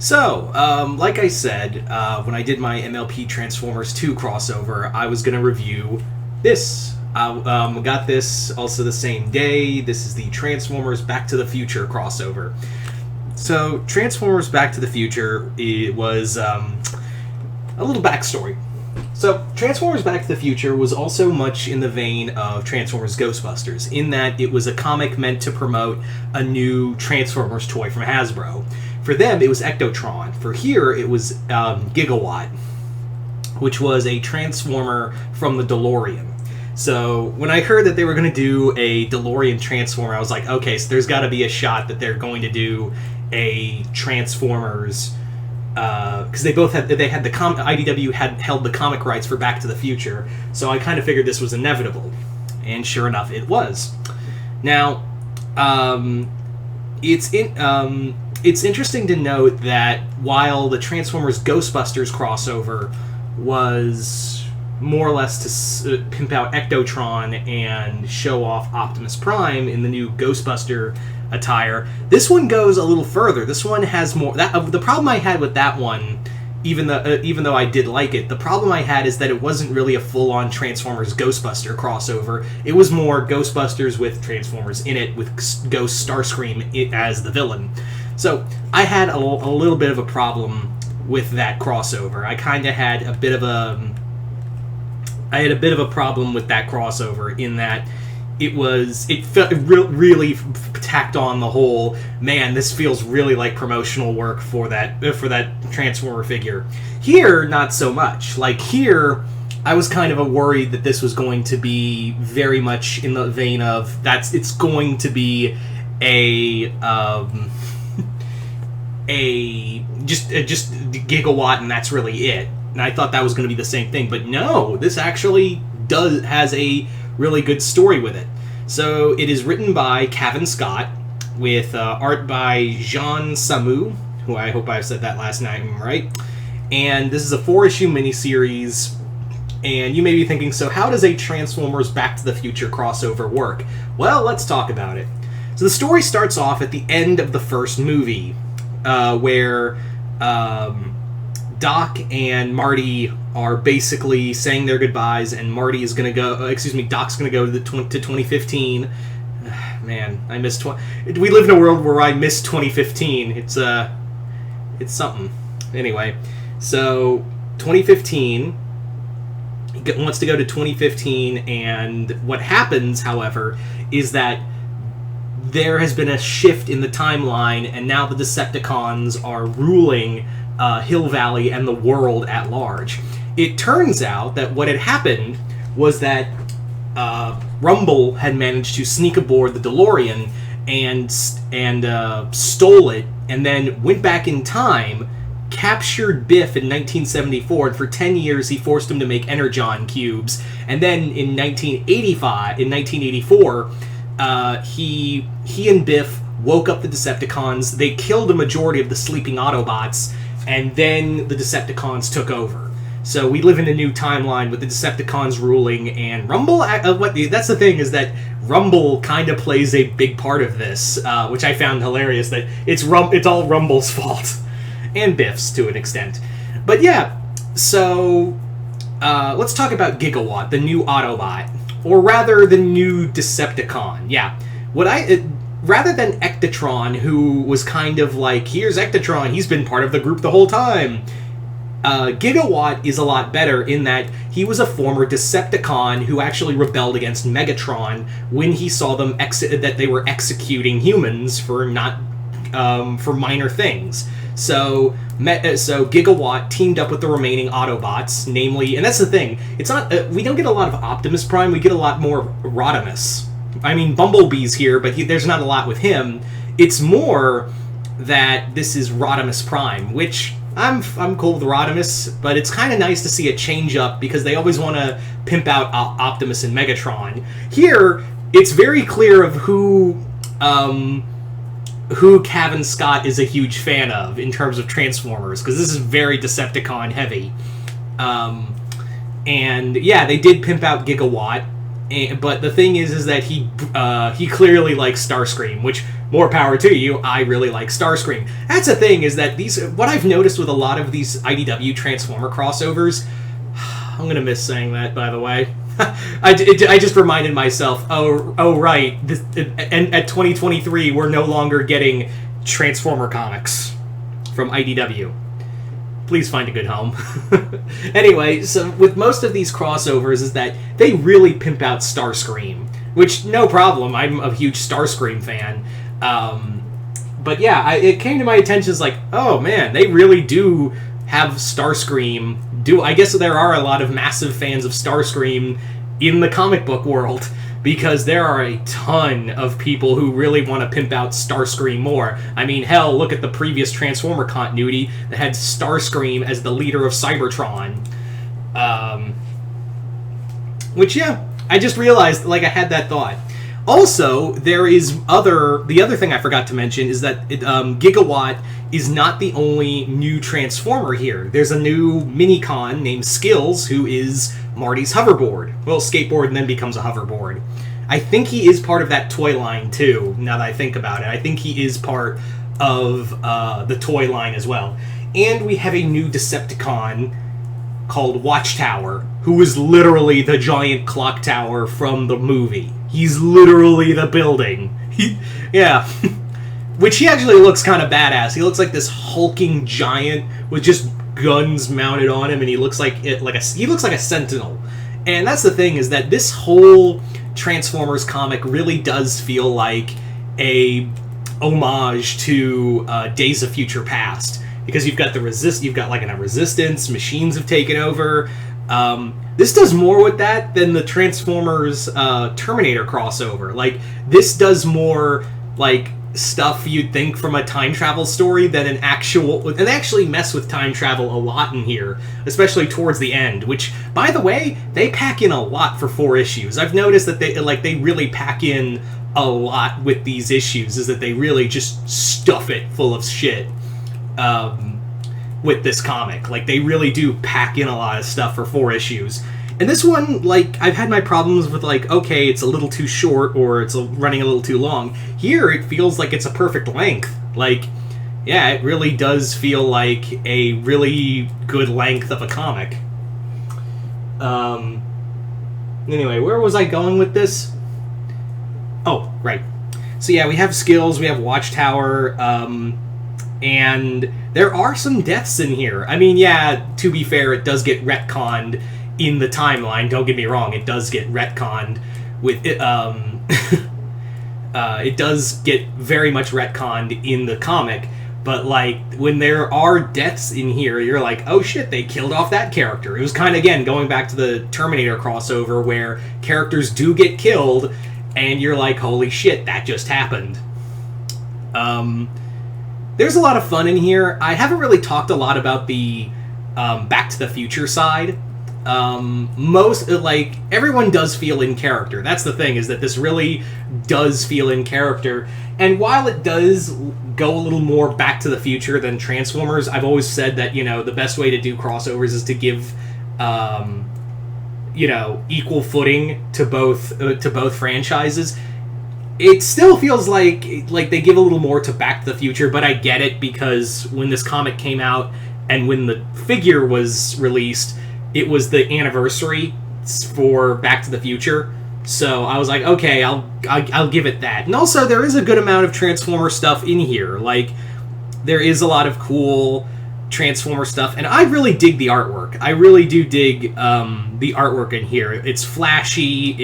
Like I said, when I did my MLP Transformers 2 crossover, I was going to review this. I got this also the same day. This is the Transformers Back to the Future crossover. So, Transformers Back to the Future, it was a little backstory. So, Transformers Back to the Future was also much in the vein of Transformers Ghostbusters, in that it was a comic meant to promote a new Transformers toy from Hasbro. For them, it was Ectotron. For here, it was Gigawatt, which was a Transformer from the DeLorean. So when I heard that they were going to do a DeLorean Transformer, I was like, okay, so there's got to be a shot that they're going to do a Transformers, because IDW had held the comic rights for Back to the Future, so I kind of figured this was inevitable, and sure enough, it was. Now, it's interesting to note that while the Transformers Ghostbusters crossover was more or less to pimp out Ectotron and show off Optimus Prime in the new Ghostbuster attire, this one goes a little further. This one has more. The problem I had with that one, even though I did like it, the problem I had is that it wasn't really a full-on Transformers Ghostbuster crossover. It was more Ghostbusters with Transformers in it, with Ghost Starscream as the villain. So I had a little bit of a problem with that crossover. I kind of had a bit of a problem with that crossover in that it felt really tacked on the whole, man, this feels really like promotional work for that Transformer figure. Here, not so much. Like here, I was kind of worried that this was going to be very much in the vein of it's going to be just Gigawatt and that's really it. And I thought that was going to be the same thing, but no, this actually has a really good story with it. So it is written by Cavan Scott, with art by Jean Samu, who I hope I've said that last name right. And this is a 4-issue miniseries, and you may be thinking, so how does a Transformers Back to the Future crossover work? Well, let's talk about it. So the story starts off at the end of the first movie, where Doc and Marty are basically saying their goodbyes, and Marty is going to go. Doc's going to go to 2015. Man, I miss we live in a world where I miss 2015. It's something. Anyway, so 2015. He wants to go to 2015, and what happens, however, is that there has been a shift in the timeline, and now the Decepticons are ruling Hill Valley and the world at large. It turns out that what had happened was that Rumble had managed to sneak aboard the DeLorean and stole it, and then went back in time, captured Biff in 1974, and for 10 years he forced him to make Energon cubes. And then in 1984, he and Biff woke up the Decepticons. They killed a majority of the sleeping Autobots, and then the Decepticons took over. So we live in a new timeline with the Decepticons ruling, and Rumble. That's the thing, is that Rumble kind of plays a big part of this, which I found hilarious. That it's all Rumble's fault, and Biff's to an extent. But yeah, so let's talk about Gigawatt, the new Autobot, or rather, the new Decepticon. Yeah, rather than Ectotron, who was kind of like, here's Ectotron, he's been part of the group the whole time. Gigawatt is a lot better in that he was a former Decepticon who actually rebelled against Megatron when he saw them that they were executing humans for minor things. So Gigawatt teamed up with the remaining Autobots, namely, and that's the thing, it's not we don't get a lot of Optimus Prime, we get a lot more Rodimus. I mean, Bumblebee's here, but there's not a lot with him. It's more that this is Rodimus Prime, which I'm cool with Rodimus, but it's kind of nice to see a change up because they always want to pimp out Optimus and Megatron. Here, it's very clear of who Cavan Scott is a huge fan of in terms of Transformers, because this is very Decepticon heavy. And yeah, they did pimp out Gigawatt, but the thing is that he clearly likes Starscream, which more power to you. I really like Starscream. That's the thing, is that what I've noticed with a lot of these IDW Transformer crossovers, I'm gonna miss saying that, by the way. I just reminded myself, oh right, and at 2023 we're no longer getting Transformer comics from IDW. Please find a good home. Anyway, so with most of these crossovers is that they really pimp out Starscream, which, no problem, I'm a huge Starscream fan. But yeah, it came to my attention as like, oh man, they really do have Starscream. I guess there are a lot of massive fans of Starscream in the comic book world, because there are a ton of people who really want to pimp out Starscream more. I mean, hell, look at the previous Transformer continuity that had Starscream as the leader of Cybertron. Which, yeah, I just realized, like, I had that thought. Also, there is the other thing I forgot to mention is that Gigawatt is not the only new Transformer here. There's a new mini-con named Skills, who is Marty's hoverboard. Well, skateboard and then becomes a hoverboard. I think he is part of that toy line, too, now that I think about it. I think he is part of the toy line as well. And we have a new Decepticon called Watchtower, who is literally the giant clock tower from the movie. He's literally the building. Yeah. Which he actually looks kind of badass. He looks like this hulking giant with just guns mounted on him, and he looks like a sentinel. And that's the thing, is that this whole Transformers comic really does feel like a homage to Days of Future Past, because you've got you've got like a resistance, machines have taken over. This does more with that than the Transformers Terminator crossover. Like, this does more like stuff you'd think from a time travel story than an actual, and they actually mess with time travel a lot in here, especially towards the end, which, by the way, they pack in a lot for 4 issues. I've noticed that they really pack in a lot with these issues, is that they really just stuff it full of shit with this comic. Like, they really do pack in a lot of stuff for 4 issues. And this one, like, I've had my problems with, like, okay, it's a little too short, or it's running a little too long. Here, it feels like it's a perfect length. Like, yeah, it really does feel like a really good length of a comic. Anyway, where was I going with this? Oh, right. So yeah, we have Skills, we have Watchtower, and there are some deaths in here. I mean, yeah, to be fair, it does get retconned in the timeline. Don't get me wrong, it does get retconned with it. It does get very much retconned in the comic, but like when there are deaths in here, you're like, oh shit, they killed off that character. It was kind of, again, going back to the Terminator crossover where characters do get killed, and you're like, holy shit, that just happened. There's a lot of fun in here. I haven't really talked a lot about the Back to the Future side. Everyone does feel in character. That's the thing, is that this really does feel in character. And while it does go a little more Back to the Future than Transformers, I've always said that, the best way to do crossovers is to give, equal footing to both franchises. It still feels like they give a little more to Back to the Future, but I get it, because when this comic came out and when the figure was released, it was the anniversary for Back to the Future. So I was like, okay, I'll give it that. And also, there is a good amount of Transformer stuff in here. Like, there is a lot of cool Transformer stuff, and I really dig the artwork. I really do dig the artwork in here. It's flashy.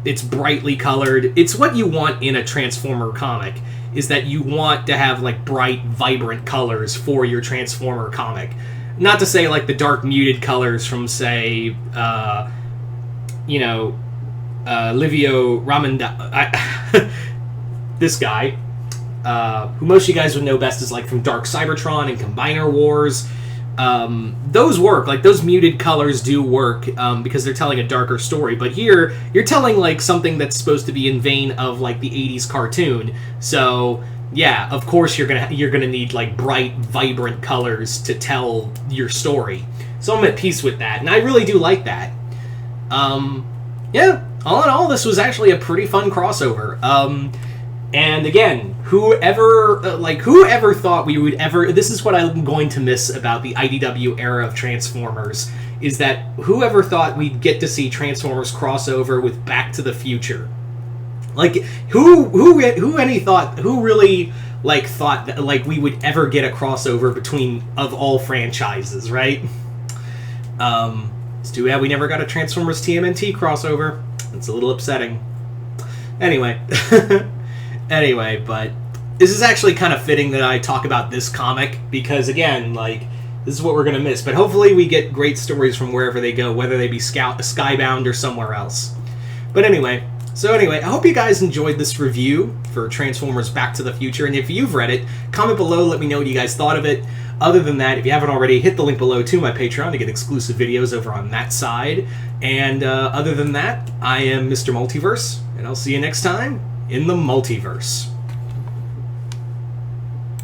It's brightly colored. It's what you want in a Transformer comic, is that you want to have like bright, vibrant colors for your Transformer comic. Not to say like the dark, muted colors from, say, Livio Ramonda, this guy, who most of you guys would know best is like from Dark Cybertron and Combiner Wars. Those work. Like, those muted colors do work because they're telling a darker story. But here, you're telling like something that's supposed to be in vein of like the 80s cartoon. So yeah, of course you're gonna need like bright, vibrant colors to tell your story. So I'm at peace with that, and I really do like that. Yeah, all in all, this was actually a pretty fun crossover. And again, whoever thought we would ever... This is what I'm going to miss about the IDW era of Transformers, is that whoever thought we'd get to see Transformers crossover with Back to the Future. Like, who really, like, thought that, like, we would ever get a crossover between, of all franchises, right? It's too bad we never got a Transformers TMNT crossover. It's a little upsetting. Anyway. Anyway, but this is actually kind of fitting that I talk about this comic, because, again, like, this is what we're going to miss. But hopefully we get great stories from wherever they go, whether they be Skybound or somewhere else. But anyway, I hope you guys enjoyed this review for Transformers Back to the Future. And if you've read it, comment below, let me know what you guys thought of it. Other than that, if you haven't already, hit the link below to my Patreon to get exclusive videos over on that side. And other than that, I am Mr. Multiverse, and I'll see you next time in the multiverse.